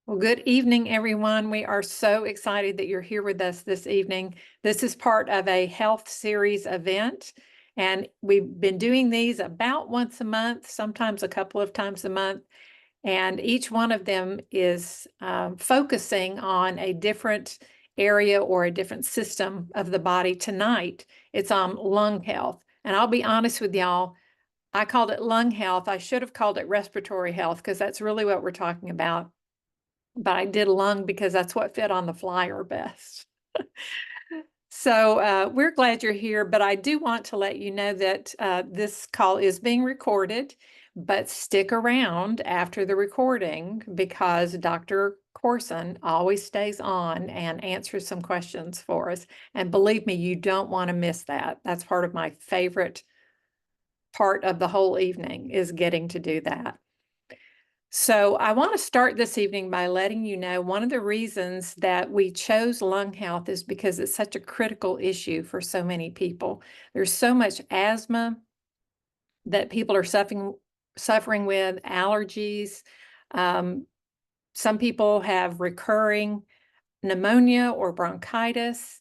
Well, good evening, everyone. We are so excited that you're here with us this evening. This is part of a health series event, and we've been doing these about once a month, sometimes a couple of times a month. And each one of them is focusing on a different area or a different system of the body. Tonight, it's on lung health. And I'll be honest with y'all, I called it lung health. I should have called it respiratory health because that's really what we're talking about. But I did lung because that's what fit on the flyer best. So we're glad you're here, but I do want to let you know that this call is being recorded, but stick around after the recording because Dr. Corson always stays on and answers some questions for us. And believe me, you don't want to miss that. That's part of my favorite part of the whole evening is getting to do that. So I want to start this evening by letting you know one of the reasons that we chose lung health is because it's such a critical issue for so many people. There's so much asthma that people are suffering with, allergies. Some people have recurring pneumonia or bronchitis.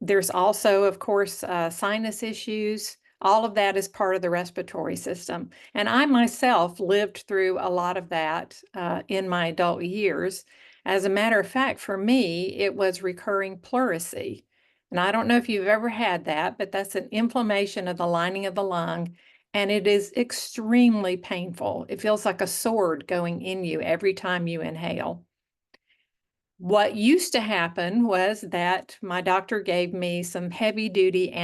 There's also, of course, sinus issues. All of that is part of the respiratory system. And I myself lived through a lot of that in my adult years. As a matter of fact, for me, it was recurring pleurisy. And I don't know if you've ever had that, but that's an inflammation of the lining of the lung. And it is extremely painful. It feels like a sword going in you every time you inhale. What used to happen was that my doctor gave me some heavy-duty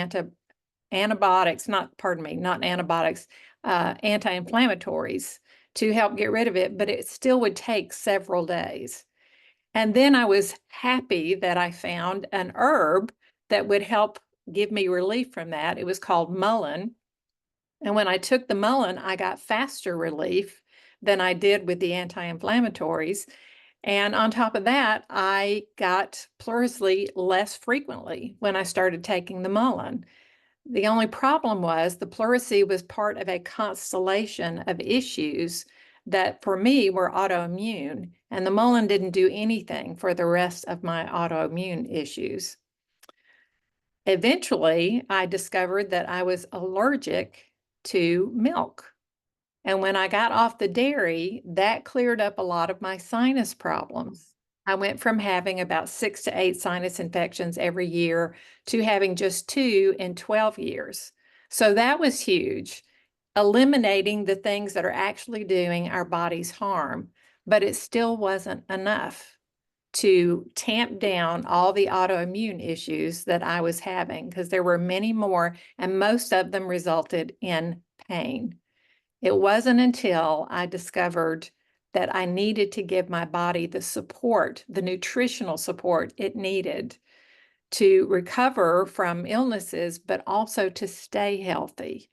antibiotics, not antibiotics, anti-inflammatories to help get rid of it, but it still would take several days. And then I was happy that I found an herb that would help give me relief from that. It was called mullein. And when I took the mullein, I got faster relief than I did with the anti-inflammatories. And on top of that, I got pleurisy less frequently when I started taking the mullein. The only problem was the pleurisy was part of a constellation of issues that for me were autoimmune, and the mullein didn't do anything for the rest of my autoimmune issues. Eventually, I discovered that I was allergic to milk. And when I got off the dairy, that cleared up a lot of my sinus problems. I went from having about 6 to 8 sinus infections every year to having just 2 in 12 years. So that was huge, eliminating the things that are actually doing our bodies harm. But it still wasn't enough to tamp down all the autoimmune issues that I was having, because there were many more, and most of them resulted in pain. It wasn't until I discovered that I needed to give my body the support, the nutritional support it needed to recover from illnesses, but also to stay healthy.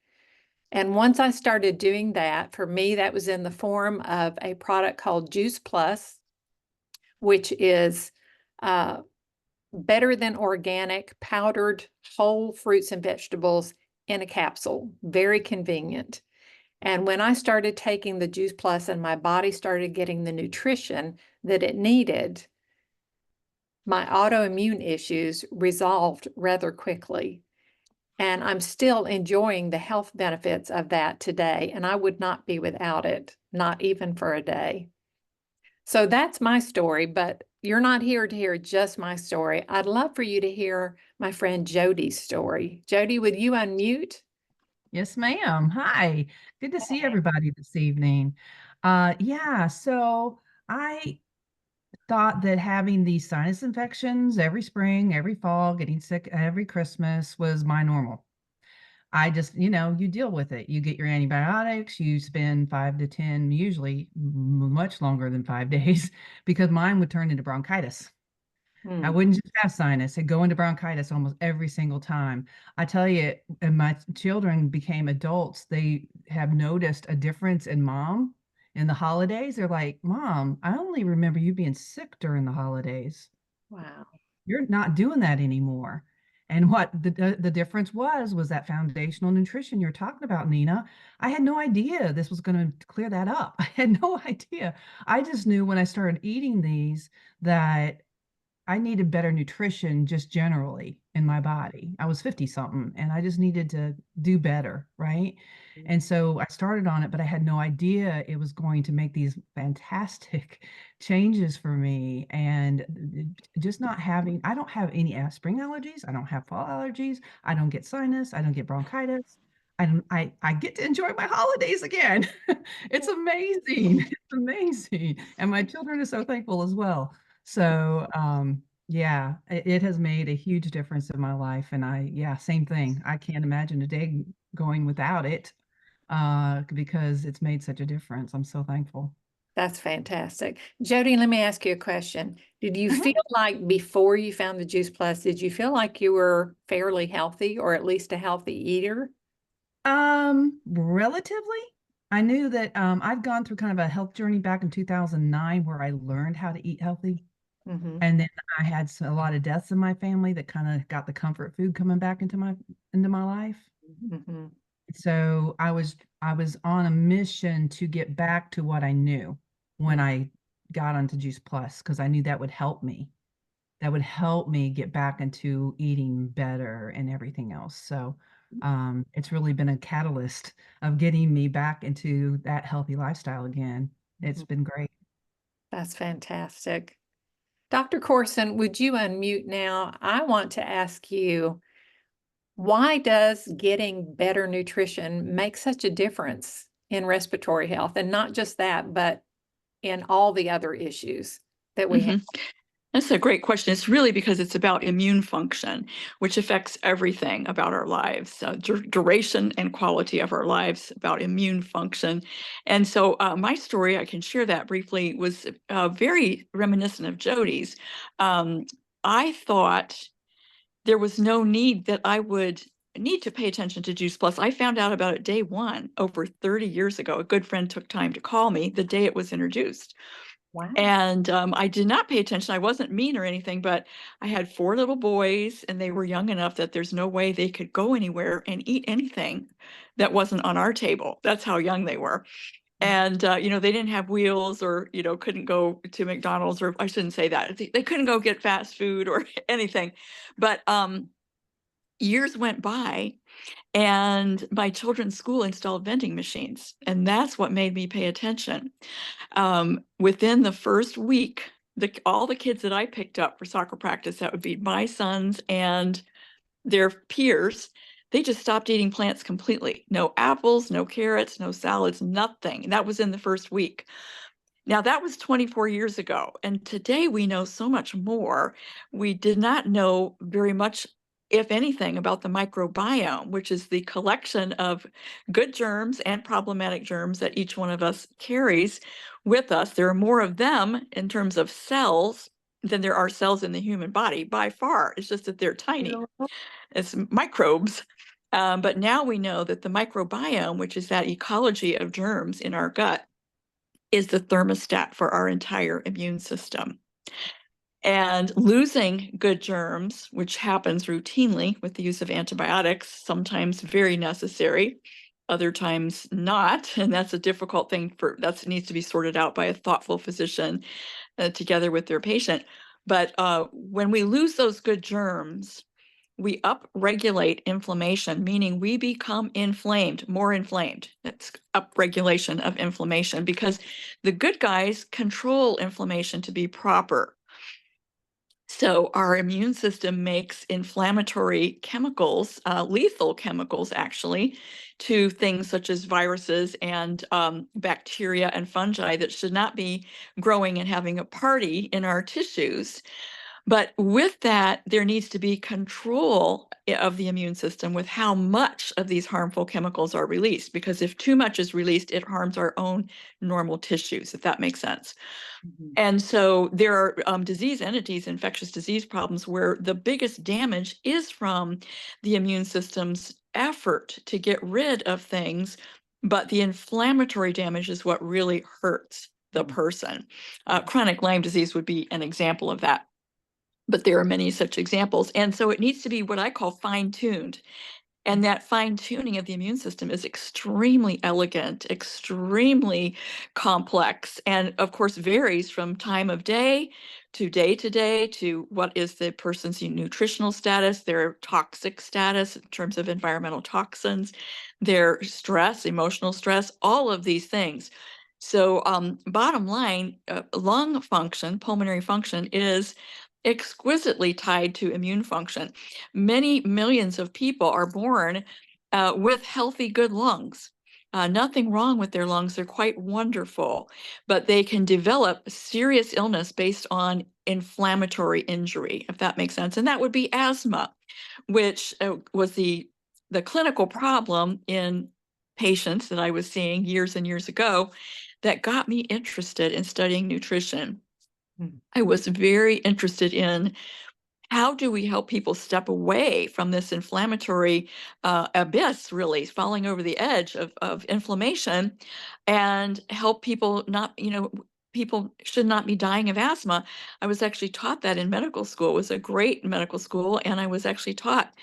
And once I started doing that, for me, that was in the form of a product called Juice Plus, which is better than organic powdered whole fruits and vegetables in a capsule, very convenient. And when I started taking the Juice Plus and my body started getting the nutrition that it needed, my autoimmune issues resolved rather quickly. And I'm still enjoying the health benefits of that today. And I would not be without it, not even for a day. So that's my story, but you're not here to hear just my story. I'd love for you to hear my friend Jodi's story. Jodi, would you unmute? Yes, ma'am. Hi. Good to see everybody this evening. Yeah, so I thought that having these sinus infections every spring, every fall, getting sick every Christmas was my normal. I just, you deal with it. You get your antibiotics, you spend 5 to 10, usually much longer than 5 days, because mine would turn into bronchitis. I Hmm. wouldn't just have sinus, it'd go into bronchitis almost every single time. I tell you, and my children became adults, they have noticed a difference in mom in the holidays. They're like, Mom, I only remember you being sick during the holidays. Wow. You're not doing that anymore. And what the difference was that foundational nutrition you're talking about, Nina. I had no idea this was going to clear that up. I had no idea. I just knew when I started eating these that I needed better nutrition just generally in my body. I was 50 something and I just needed to do better, right? And so I started on it, but I had no idea it was going to make these fantastic changes for me. And just not having, I don't have any spring allergies. I don't have fall allergies. I don't get sinus. I don't get bronchitis. I get to enjoy my holidays again. It's amazing. It's amazing. And my children are so thankful as well. So, yeah, it has made a huge difference in my life. And yeah, same thing. I can't imagine a day going without it, because it's made such a difference. I'm so thankful. That's fantastic. Jodi, let me ask you a question. Did you Mhm. feel like before you found the Juice Plus, did you feel like you were fairly healthy or at least a healthy eater? Relatively. I knew that I'd gone through kind of a health journey back in 2009 where I learned how to eat healthy. Hmm. And then I had a lot of deaths in my family that kind of got the comfort food coming back into my life. Hmm. So I was on a mission to get back to what I knew when I got onto Juice Plus because I knew that would help me. That would help me get back into eating better and everything else. So it's really been a catalyst of getting me back into that healthy lifestyle again. It's been great. That's fantastic. Dr. Corson, would you unmute now? I want to ask you, why does getting better nutrition make such a difference in respiratory health? And not just that, but in all the other issues that we have. hmm That's a great question. It's really because it's about immune function, which affects everything about our lives, duration and quality of our lives, about immune function. And so my story, I can share that briefly, was very reminiscent of Jodi's. Um, I thought there was no need that I would need to pay attention to Juice Plus. I found out about it day one, over 30 years ago. A good friend took time to call me the day it was introduced. Wow. And I did not pay attention. I wasn't mean or anything, but I had four little boys, and they were young enough that there's no way they could go anywhere and eat anything that wasn't on our table. That's how young they were. And, they didn't have wheels or, couldn't go to McDonald's, or I shouldn't say that. They couldn't go get fast food or anything. But years went by, and my children's school installed vending machines. And that's what made me pay attention. Within the first week, all the kids that I picked up for soccer practice, that would be my sons and their peers, they just stopped eating plants completely. No apples, no carrots, no salads, nothing. And that was in the first week. Now, that was 24 years ago, and today we know so much more. We did not know very much, if anything, about the microbiome, which is the collection of good germs and problematic germs that each one of us carries with us. There are more of them in terms of cells than there are cells in the human body by far. It's just that they're tiny. It's microbes. But now we know that the microbiome, which is that ecology of germs in our gut, is the thermostat for our entire immune system. And losing good germs, which happens routinely with the use of antibiotics, sometimes very necessary, other times not. And that's a difficult thing that needs to be sorted out by a thoughtful physician together with their patient. But when we lose those good germs, we upregulate inflammation, meaning we become inflamed, more inflamed. That's upregulation of inflammation because the good guys control inflammation to be proper. So our immune system makes inflammatory chemicals, lethal chemicals actually, to things such as viruses and bacteria and fungi that should not be growing and having a party in our tissues. But with that, there needs to be control of the immune system with how much of these harmful chemicals are released, because if too much is released, it harms our own normal tissues, if that makes sense. And so there are disease entities, infectious disease problems, where the biggest damage is from the immune system's effort to get rid of things, but the inflammatory damage is what really hurts the person. Chronic Lyme disease would be an example of that. but there are many such examples. And so it needs to be what I call fine-tuned. And that fine tuning of the immune system is extremely elegant, extremely complex, and of course varies from time of day to day to what is the person's nutritional status, their toxic status in terms of environmental toxins, their stress, emotional stress, all of these things. So bottom line, lung function, pulmonary function is exquisitely tied to immune function. Many millions of people are born with healthy, good lungs. Nothing wrong with their lungs. They're quite wonderful, but they can develop serious illness based on inflammatory injury, if that makes sense. And that would be asthma, which was the clinical problem in patients that I was seeing years and years ago that got me interested in studying nutrition. I was very interested in how do we help people step away from this inflammatory abyss, really falling over the edge of inflammation, and help people not, people should not be dying of asthma. I was actually taught that in medical school. It was a great medical school, and I was actually taught,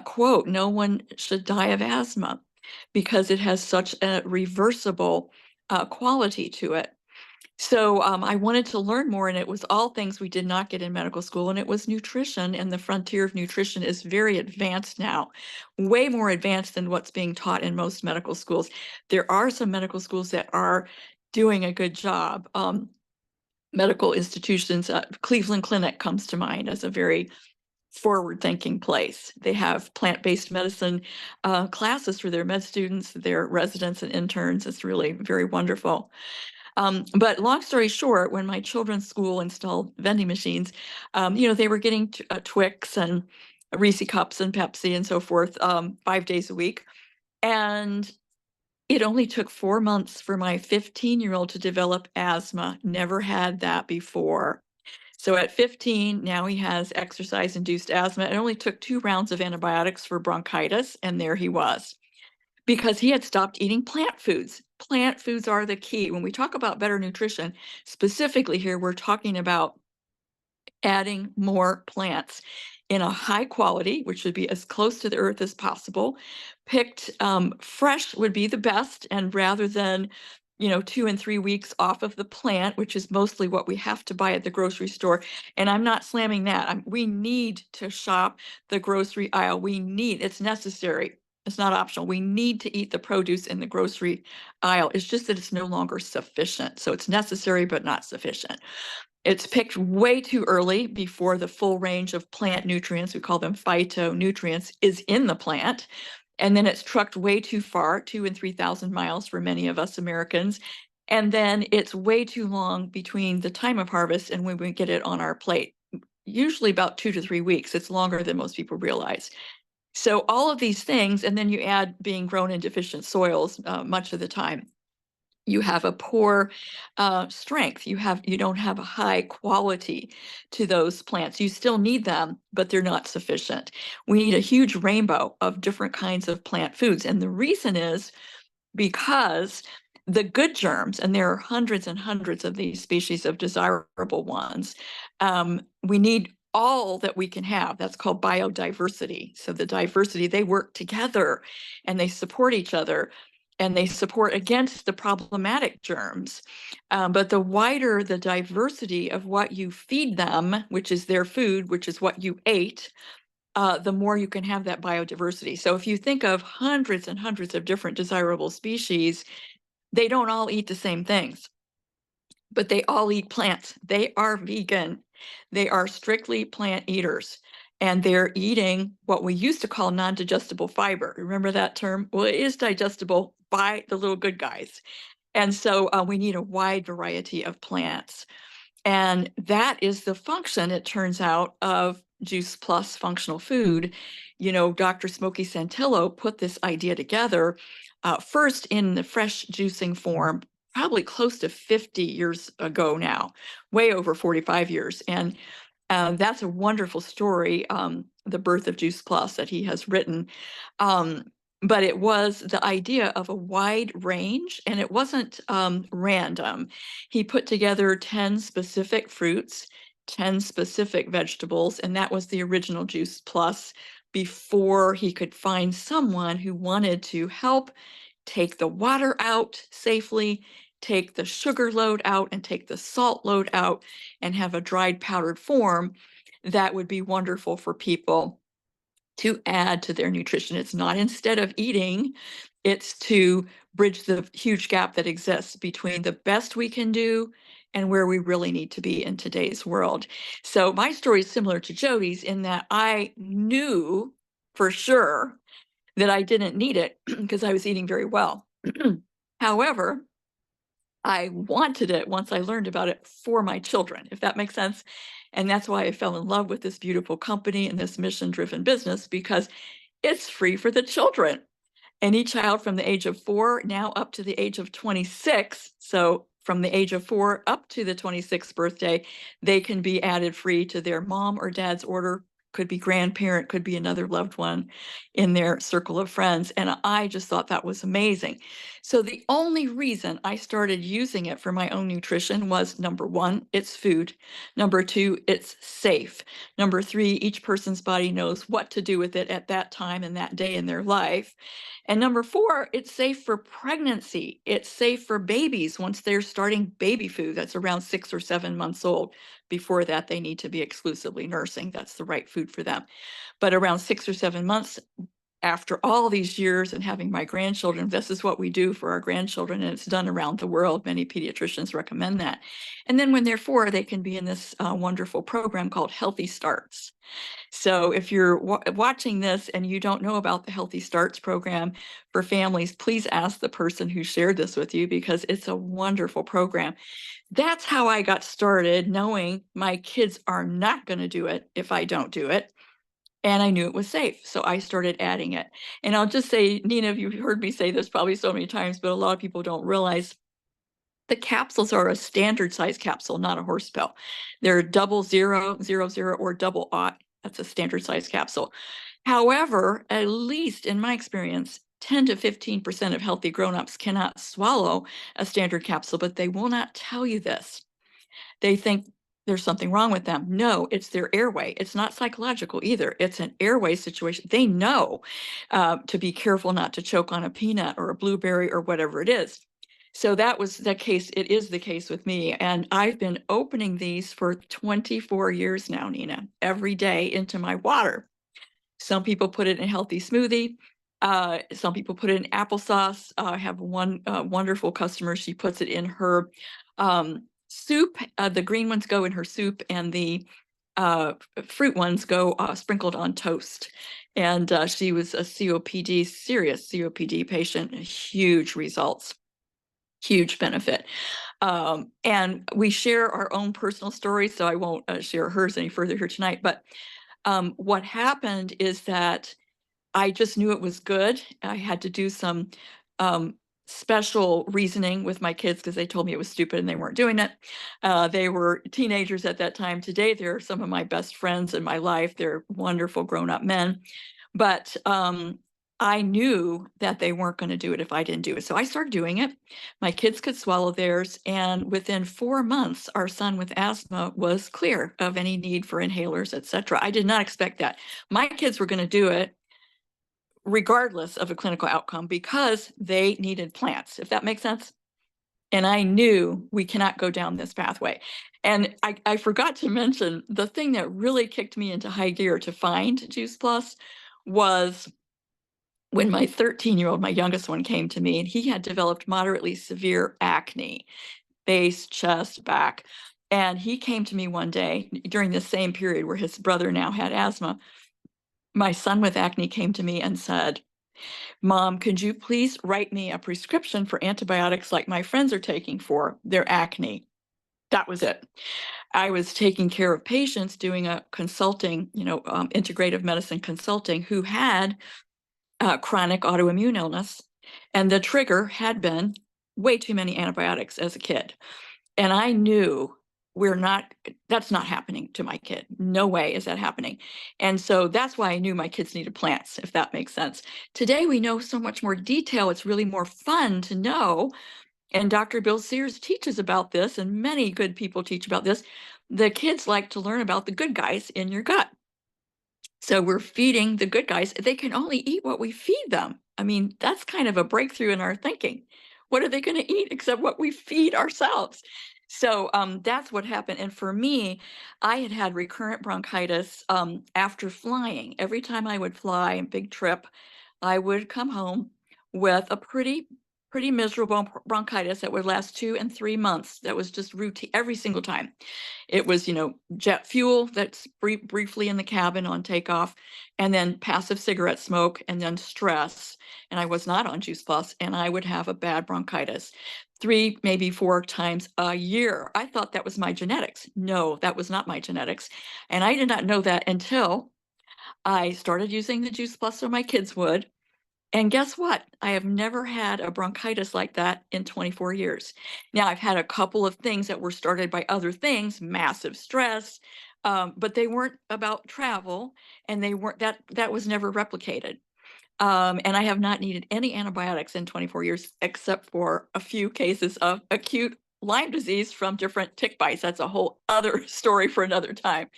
quote, no one should die of asthma because it has such a reversible quality to it. So I wanted to learn more, and it was all things we did not get in medical school, and it was nutrition, and the frontier of nutrition is very advanced now, way more advanced than what's being taught in most medical schools. There are some medical schools that are doing a good job. Medical institutions, Cleveland Clinic comes to mind as a very forward-thinking place. They have plant-based medicine classes for their med students, their residents and interns. It's really very wonderful. But long story short, when my children's school installed vending machines, they were getting Twix and Reese Cups and Pepsi and so forth 5 days a week. And it only took 4 months for my 15-year-old to develop asthma. Never had that before. So at 15, now he has exercise-induced asthma. It only took 2 rounds of antibiotics for bronchitis, and there he was, because he had stopped eating plant foods. Plant foods are the key. When we talk about better nutrition, specifically here, we're talking about adding more plants in a high quality, which would be as close to the earth as possible. Picked fresh would be the best, and rather than 2 and 3 weeks off of the plant, which is mostly what we have to buy at the grocery store. And I'm not slamming that. We need to shop the grocery aisle. It's necessary. It's not optional. We need to eat the produce in the grocery aisle. It's just that it's no longer sufficient. So it's necessary, but not sufficient. It's picked way too early before the full range of plant nutrients, we call them phytonutrients, is in the plant. And then it's trucked way too far, 2,000 and 3,000 miles for many of us Americans. And then it's way too long between the time of harvest and when we get it on our plate, usually about 2 to 3 weeks. It's longer than most people realize. So all of these things, and then you add being grown in deficient soils much of the time. You have a poor strength. You don't have a high quality to those plants. You still need them, but they're not sufficient. We need a huge rainbow of different kinds of plant foods. And the reason is because the good germs, and there are hundreds and hundreds of these species of desirable ones, we need all that we can have. That's called biodiversity. So the diversity, they work together and they support each other, and they support against the problematic germs. But the wider the diversity of what you feed them, which is their food, which is what you ate, the more you can have that biodiversity. So if you think of hundreds and hundreds of different desirable species, they don't all eat the same things, but they all eat plants. They are vegan. They are strictly plant eaters. And they're eating what we used to call non-digestible fiber. Remember that term? Well, it is digestible by the little good guys. And so we need a wide variety of plants. And that is the function, it turns out, of Juice Plus functional food. Dr. Smokey Santillo put this idea together first in the fresh juicing form, probably close to 50 years ago now, way over 45 years. And that's a wonderful story, the birth of Juice Plus that he has written. But it was the idea of a wide range, and it wasn't random. He put together 10 specific fruits, 10 specific vegetables, and that was the original Juice Plus before he could find someone who wanted to help take the water out safely, take the sugar load out, and take the salt load out, and have a dried powdered form that would be wonderful for people to add to their nutrition. It's not instead of eating, it's to bridge the huge gap that exists between the best we can do and where we really need to be in today's world. So my story is similar to Jodi's in that I knew for sure that I didn't need it because I was eating very well. However, I wanted it once I learned about it for my children, if that makes sense. And that's why I fell in love with this beautiful company and this mission-driven business, because it's free for the children. Any child from the age of 4 now up to the age of 26, so from the age of 4 up to the 26th birthday, they can be added free to their mom or dad's order. Could be grandparent, could be another loved one in their circle of friends. And I just thought that was amazing. So the only reason I started using it for my own nutrition was, number 1, it's food. Number 2, it's safe. Number 3, each person's body knows what to do with it at that time and that day in their life. And number 4, it's safe for pregnancy. It's safe for babies once they're starting baby food. That's around 6 or 7 months old. Before that, they need to be exclusively nursing. That's the right food for them. But around 6 or 7 months, after all these years and having my grandchildren, this is what we do for our grandchildren, and it's done around the world. Many pediatricians recommend that. And then when they're 4, they can be in this wonderful program called Healthy Starts. So if you're watching this and you don't know about the Healthy Starts program for families, please ask the person who shared this with you, because it's a wonderful program. That's how I got started, knowing my kids are not going to do it if I don't do it. And I knew it was safe, so I started adding it. And I'll just say, Nina, you've heard me say this probably so many times, but a lot of people don't realize the capsules are a standard size capsule, not a horse pill. They're 0000 or double aught. That's a standard size capsule. However, at least in my experience, 10 to 15% of healthy grown-ups cannot swallow a standard capsule, but they will not tell you this. They think there's something wrong with them. No, it's their airway. It's not psychological either. It's an airway situation. They know to be careful not to choke on a peanut or a blueberry or whatever it is. So that was the case. It is the case with me. And I've been opening these for 24 years now, Nina, every day into my water. Some people put it in a healthy smoothie. Some people put it in applesauce. I have one wonderful customer. She puts it in her soup. The green ones go in her soup, and the fruit ones go sprinkled on toast. And she was a COPD, serious COPD patient, huge results, huge benefit. And we share our own personal stories, so I won't share hers any further here tonight. But what happened is that I just knew it was good. I had to do some special reasoning with my kids because they told me it was stupid and they weren't doing it. They were teenagers at that time. Today, they're some of my best friends in my life. They're wonderful grown-up men. But I knew that they weren't going to do it if I didn't do it. So I started doing it. My kids could swallow theirs. And within 4 months, our son with asthma was clear of any need for inhalers, etc. I did not expect that. My kids were going to do it regardless of a clinical outcome because they needed plants, if that makes sense. And I knew we cannot go down this pathway. And I forgot to mention the thing that really kicked me into high gear to find Juice Plus was when my 13-year-old, my youngest one, came to me, and he had developed moderately severe acne, face, chest, back. And he came to me one day during the same period where his brother now had asthma. My son with acne came to me and said, "Mom, could you please write me a prescription for antibiotics like my friends are taking for their acne?" That was it. I was taking care of patients doing a consulting, integrative medicine consulting, who had chronic autoimmune illness. And the trigger had been way too many antibiotics as a kid. And I knew that's not happening to my kid. No way is that happening. And so that's why I knew my kids needed plants, if that makes sense. Today, we know so much more detail. It's really more fun to know. And Dr. Bill Sears teaches about this, and many good people teach about this. the kids like to learn about the good guys in your gut. So we're feeding the good guys. They can only eat what we feed them. I mean, that's kind of a breakthrough in our thinking. What are they going to eat except what we feed ourselves? So that's what happened. And for me, I had recurrent bronchitis after flying. Every time I would fly, big trip, I would come home with a pretty miserable bronchitis that would last 2 and 3 months. That was just routine every single time. It was, jet fuel that's briefly in the cabin on takeoff, and then passive cigarette smoke, and then stress. And I was not on Juice Plus, and I would have a bad bronchitis 3, maybe 4 times a year. I thought that was my genetics. No, that was not my genetics. And I did not know that until I started using the Juice Plus so my kids would. And guess what? I have never had a bronchitis like that in 24 years. Now, I've had a couple of things that were started by other things, massive stress, but they weren't about travel, and they weren't that was never replicated. And I have not needed any antibiotics in 24 years, except for a few cases of acute Lyme disease from different tick bites. That's a whole other story for another time.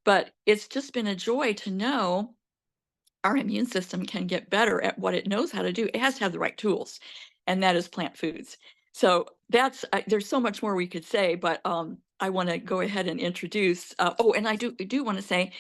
But it's just been a joy to know our immune system can get better at what it knows how to do. It has to have the right tools, and that is plant foods. So that's there's so much more we could say, but I want to go ahead and introduce. And I do want to say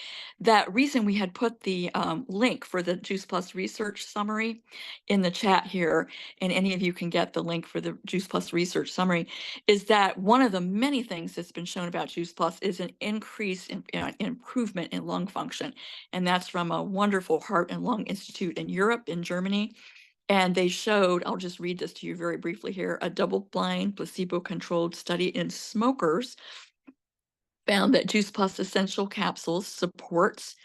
that reason we had put the link for the Juice Plus research summary in the chat here, and any of you can get the link for the Juice Plus research summary, is that one of the many things that's been shown about Juice Plus is an increase in improvement in lung function. And that's from a wonderful Heart and Lung Institute in Europe, in Germany. And they showed, I'll just read this to you very briefly here, a double-blind, placebo-controlled study in smokers found that Juice Plus essential capsules supports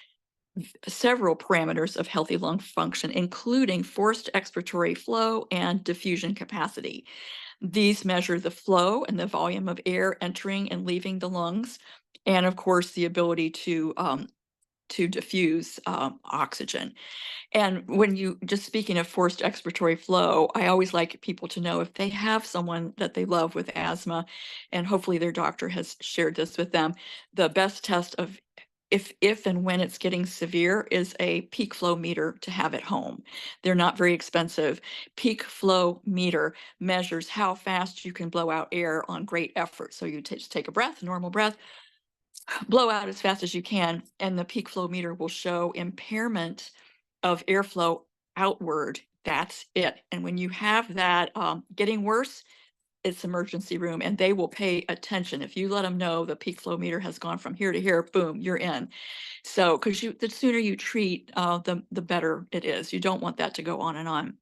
several parameters of healthy lung function, including forced expiratory flow and diffusion capacity. These measure the flow and the volume of air entering and leaving the lungs, and of course, the ability to diffuse oxygen. And when just speaking of forced expiratory flow, I always like people to know if they have someone that they love with asthma, and hopefully their doctor has shared this with them, the best test of if and when it's getting severe is a peak flow meter to have at home. They're not very expensive. Peak flow meter measures how fast you can blow out air on great effort. So you just take a breath, normal breath, blow out as fast as you can, and the peak flow meter will show impairment of airflow outward. That's it. And when you have that getting worse, it's emergency room, and they will pay attention. If you let them know the peak flow meter has gone from here to here, boom, you're in. So, because the sooner you treat, the better it is. You don't want that to go on and on.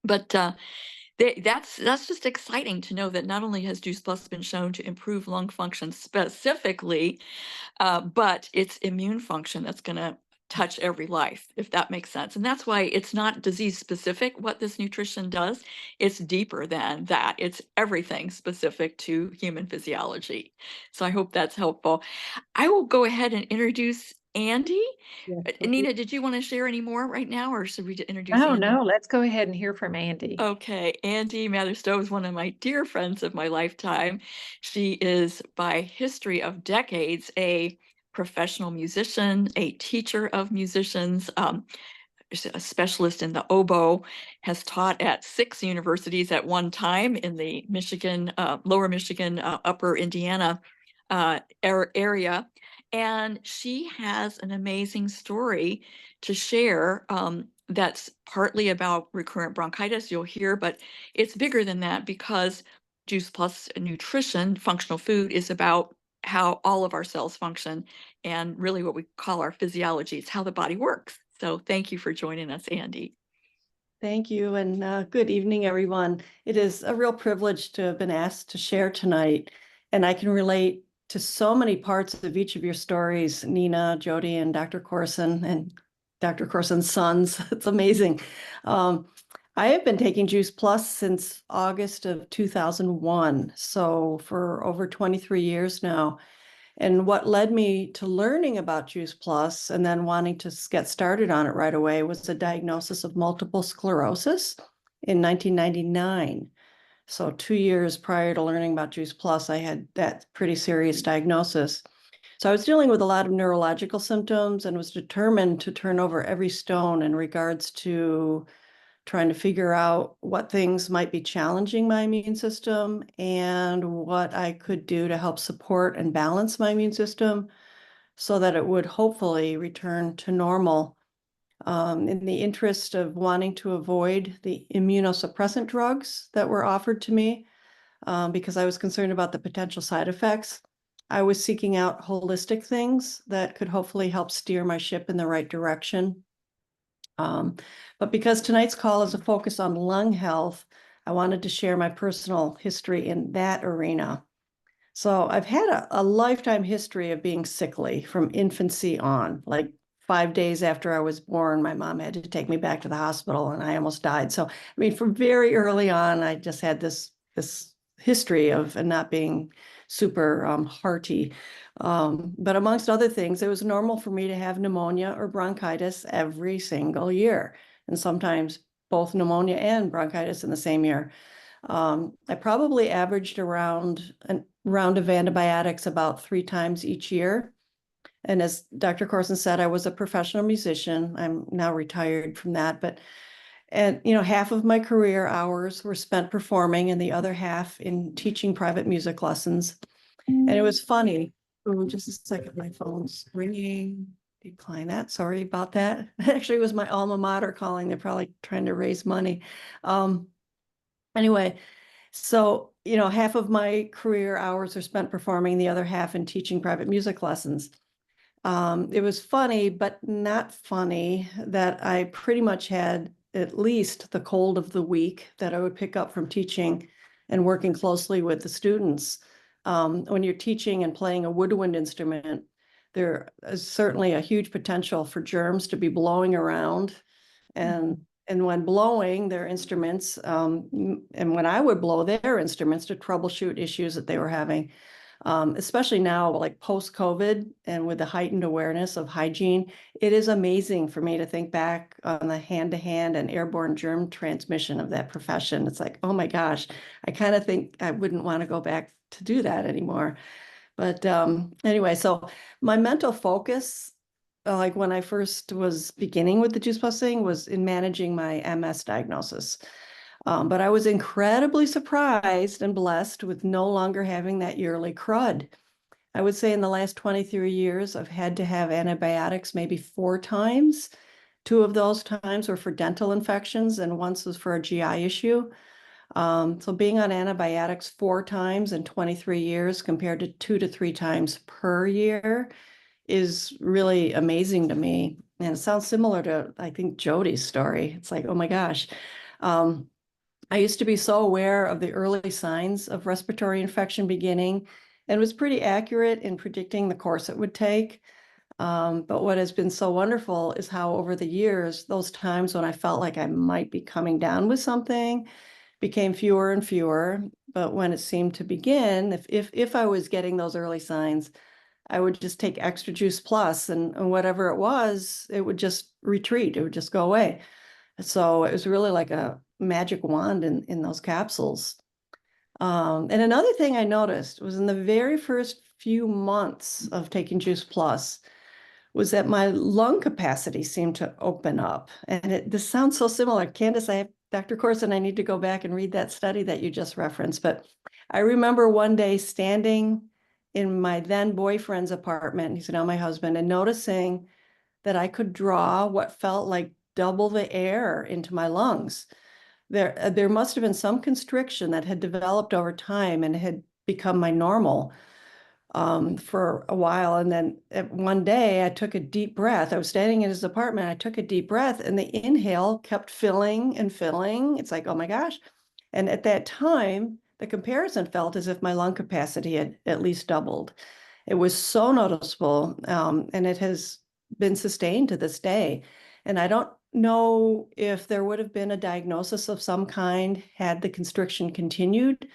But that's just exciting to know that not only has Juice Plus been shown to improve lung function specifically, but it's immune function that's going to touch every life, if that makes sense. And that's why it's not disease specific what this nutrition does. It's deeper than that. It's everything specific to human physiology. So I hope that's helpful. I will go ahead and introduce Andy. Yes, Nina, did you want to share any more right now, or should we introduce Oh, Andy? no, let's go ahead and hear from Andy. Okay, Andrea Mather-Stowe is one of my dear friends of my lifetime. She is, by history of decades, a professional musician, a teacher of musicians, a specialist in the oboe, has taught at 6 universities at one time in the Michigan, lower Michigan, upper Indiana area. And she has an amazing story to share that's partly about recurrent bronchitis, you'll hear, but it's bigger than that, because Juice Plus nutrition, functional food, is about how all of our cells function, and really what we call our physiology. It's how the body works. So thank you for joining us, Andy. Thank you, and good evening, everyone. It is a real privilege to have been asked to share tonight, and I can relate to so many parts of each of your stories, Nina, Jodi, and Dr. Corson, and Dr. Corson's sons. It's amazing. I have been taking Juice Plus since August of 2001, so for over 23 years now. And what led me to learning about Juice Plus and then wanting to get started on it right away was a diagnosis of multiple sclerosis in 1999. So 2 years prior to learning about Juice Plus, I had that pretty serious diagnosis. So I was dealing with a lot of neurological symptoms and was determined to turn over every stone in regards to trying to figure out what things might be challenging my immune system and what I could do to help support and balance my immune system so that it would hopefully return to normal. In the interest of wanting to avoid the immunosuppressant drugs that were offered to me, because I was concerned about the potential side effects, I was seeking out holistic things that could hopefully help steer my ship in the right direction. But because tonight's call is a focus on lung health, I wanted to share my personal history in that arena. So I've had a lifetime history of being sickly from infancy on. Like 5 days after I was born, my mom had to take me back to the hospital and I almost died. So, I mean, from very early on, I just had this history of not being super hearty. But amongst other things, it was normal for me to have pneumonia or bronchitis every single year, and sometimes both pneumonia and bronchitis in the same year. I probably averaged around a round of antibiotics about 3 times each year. And as Dr. Corson said, I was a professional musician. I'm now retired from that, and half of my career hours were spent performing and the other half in teaching private music lessons. And it was funny. Oh, just a second, my phone's ringing. Decline that. Sorry about that. Actually, it was my alma mater calling. They're probably trying to raise money. Anyway, so half of my career hours are spent performing, the other half in teaching private music lessons. It was funny, but not funny that I pretty much had at least the cold of the week that I would pick up from teaching and working closely with the students. When you're teaching and playing a woodwind instrument, there is certainly a huge potential for germs to be blowing around. And when blowing their instruments, and when I would blow their instruments to troubleshoot issues that they were having, especially now, like post-COVID and with the heightened awareness of hygiene, it is amazing for me to think back on the hand-to-hand and airborne germ transmission of that profession. It's like, oh my gosh, I kind of think I wouldn't want to go back to do that anymore. But anyway, so my mental focus, like when I first was beginning with the Juice Plus thing, was in managing my MS diagnosis. But I was incredibly surprised and blessed with no longer having that yearly crud. I would say in the last 23 years, I've had to have antibiotics maybe 4 times. 2 of those times were for dental infections and once was for a GI issue. So being on antibiotics 4 times in 23 years compared to 2 to 3 times per year is really amazing to me. And it sounds similar to, I think, Jodi's story. It's like, oh my gosh. I used to be so aware of the early signs of respiratory infection beginning and was pretty accurate in predicting the course it would take. But what has been so wonderful is how over the years, those times when I felt like I might be coming down with something became fewer and fewer. But when it seemed to begin, if I was getting those early signs, I would just take extra Juice Plus and whatever it was, it would just retreat. It would just go away. So it was really like a magic wand in those capsules. And another thing I noticed was in the very first few months of taking Juice Plus was that my lung capacity seemed to open up. And this sounds so similar. Candace, Dr. Corson, I need to go back and read that study that you just referenced. But I remember one day standing in my then boyfriend's apartment, he's now my husband, and noticing that I could draw what felt like double the air into my lungs. There must have been some constriction that had developed over time and had become my normal for a while. And then one day I took a deep breath. I was standing in his apartment. I took a deep breath and the inhale kept filling and filling. It's like, oh my gosh. And at that time, the comparison felt as if my lung capacity had at least doubled. It was so noticeable, and it has been sustained to this day. And I don't know if there would have been a diagnosis of some kind had the constriction continued,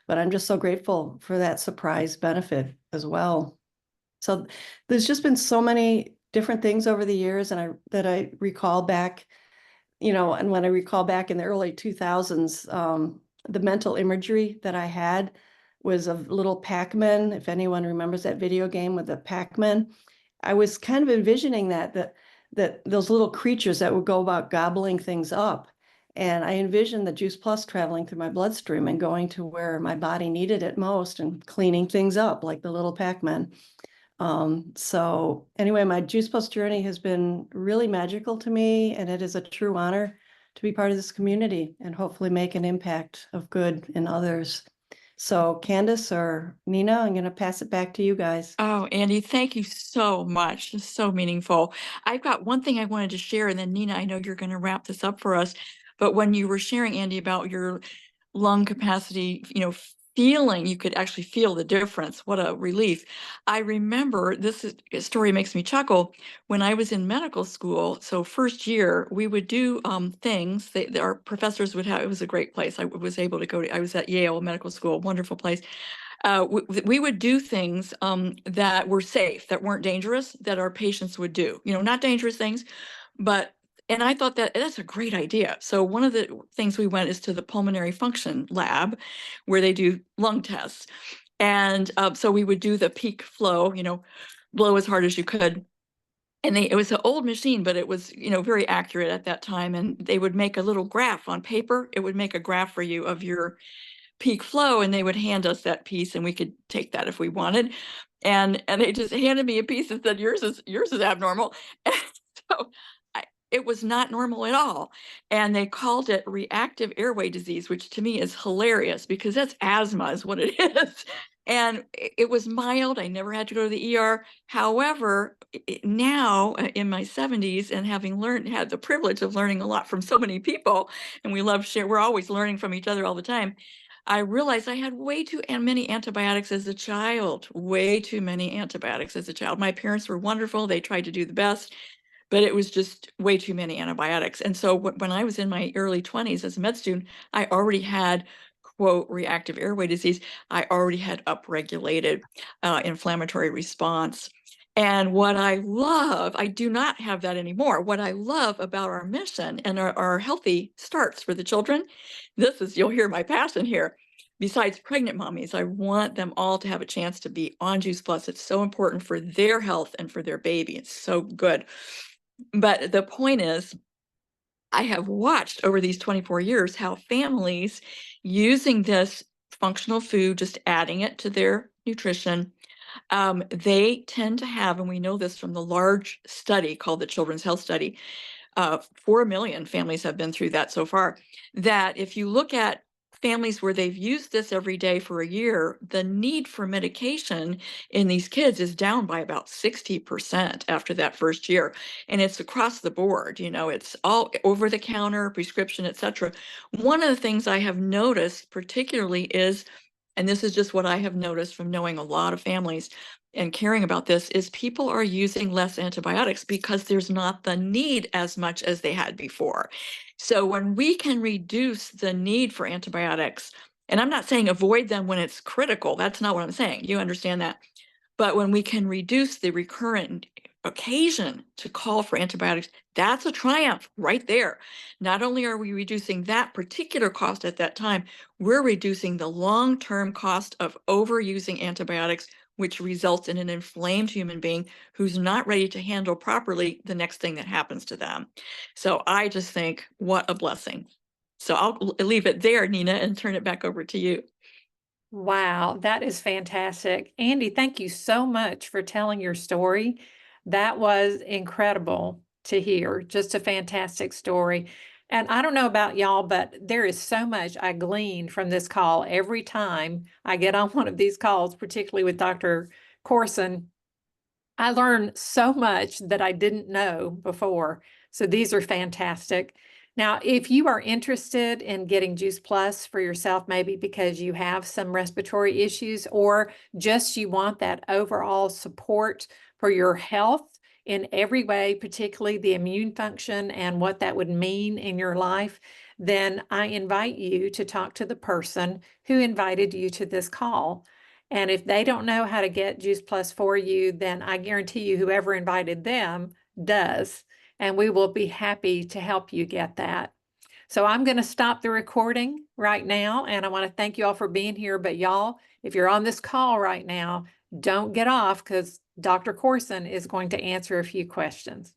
but I'm just so grateful for that surprise benefit as well. So there's just been so many different things over the years, and that I recall back, and when I recall back in the early 2000s, the mental imagery that I had was of little Pac-Man. If anyone remembers that video game with the Pac-Man, I was kind of envisioning that those little creatures that would go about gobbling things up. And I envisioned the Juice Plus traveling through my bloodstream and going to where my body needed it most and cleaning things up like the little Pac-Man. So anyway, my Juice Plus journey has been really magical to me, and it is a true honor to be part of this community and hopefully make an impact of good in others. So Candace or Nina, I'm going to pass it back to you guys. Oh, Andy, thank you so much. It's so meaningful. I've got one thing I wanted to share, and then Nina, I know you're going to wrap this up for us. But when you were sharing, Andy, about your lung capacity, feeling, you could actually feel the difference. What a relief. I remember story makes me chuckle. When I was in medical school, so first year, we would do things that our professors would have. It was a great place. I was able to go to, I was at Yale Medical School, wonderful place. We would do things that were safe, that weren't dangerous, that our patients would do. Not dangerous things, and I thought that's a great idea. So one of the things we went is to the pulmonary function lab, where they do lung tests. And so we would do the peak flow, blow as hard as you could. And it was an old machine, but it was, very accurate at that time. And they would make a little graph on paper. It would make a graph for you of your peak flow, and they would hand us that piece, and we could take that if we wanted. And they just handed me a piece and said, yours is abnormal. And so it was not normal at all. And they called it reactive airway disease, which to me is hilarious because that's asthma is what it is. And it was mild. I never had to go to the ER. However, now in my 70s and having had the privilege of learning a lot from so many people, and we're always learning from each other all the time. I realized I had way too many antibiotics as a child, way too many antibiotics as a child. My parents were wonderful. They tried to do the best, but it was just way too many antibiotics. And so when I was in my early 20s as a med student, I already had, quote, reactive airway disease. I already had upregulated inflammatory response. And what I love, I do not have that anymore. What I love about our mission and our healthy starts for the children, you'll hear my passion here. Besides pregnant mommies, I want them all to have a chance to be on Juice Plus. It's so important for their health and for their baby. It's so good. But the point is, I have watched over these 24 years how families using this functional food, just adding it to their nutrition, they tend to have, and we know this from the large study called the Children's Health Study, 4 million families have been through that so far, that if you look at families where they've used this every day for a year, the need for medication in these kids is down by about 60% after that first year. And it's across the board, it's all over the counter, prescription, etc. One of the things I have noticed particularly is, and this is just what I have noticed from knowing a lot of families and caring about this, is people are using less antibiotics because there's not the need as much as they had before. So when we can reduce the need for antibiotics, and I'm not saying avoid them when it's critical, that's not what I'm saying. You understand that. But when we can reduce the recurrent occasion to call for antibiotics, that's a triumph right there. Not only are we reducing that particular cost at that time, we're reducing the long-term cost of overusing antibiotics, which results in an inflamed human being who's not ready to handle properly the next thing that happens to them. So I just think, what a blessing. So I'll leave it there, Nina, and turn it back over to you. Wow, that is fantastic. Andy, thank you so much for telling your story. That was incredible to hear. Just a fantastic story. And I don't know about y'all, but there is so much I glean from this call every time I get on one of these calls, particularly with Dr. Corson. I learn so much that I didn't know before. So these are fantastic. Now, if you are interested in getting Juice Plus for yourself, maybe because you have some respiratory issues or just you want that overall support for your health in every way, particularly the immune function and what that would mean in your life, then I invite you to talk to the person who invited you to this call. And if they don't know how to get Juice Plus for you, then I guarantee you whoever invited them does. And we will be happy to help you get that. So I'm going to stop the recording right now, and I want to thank you all for being here. But y'all, if you're on this call right now, don't get off because Dr. Corson is going to answer a few questions.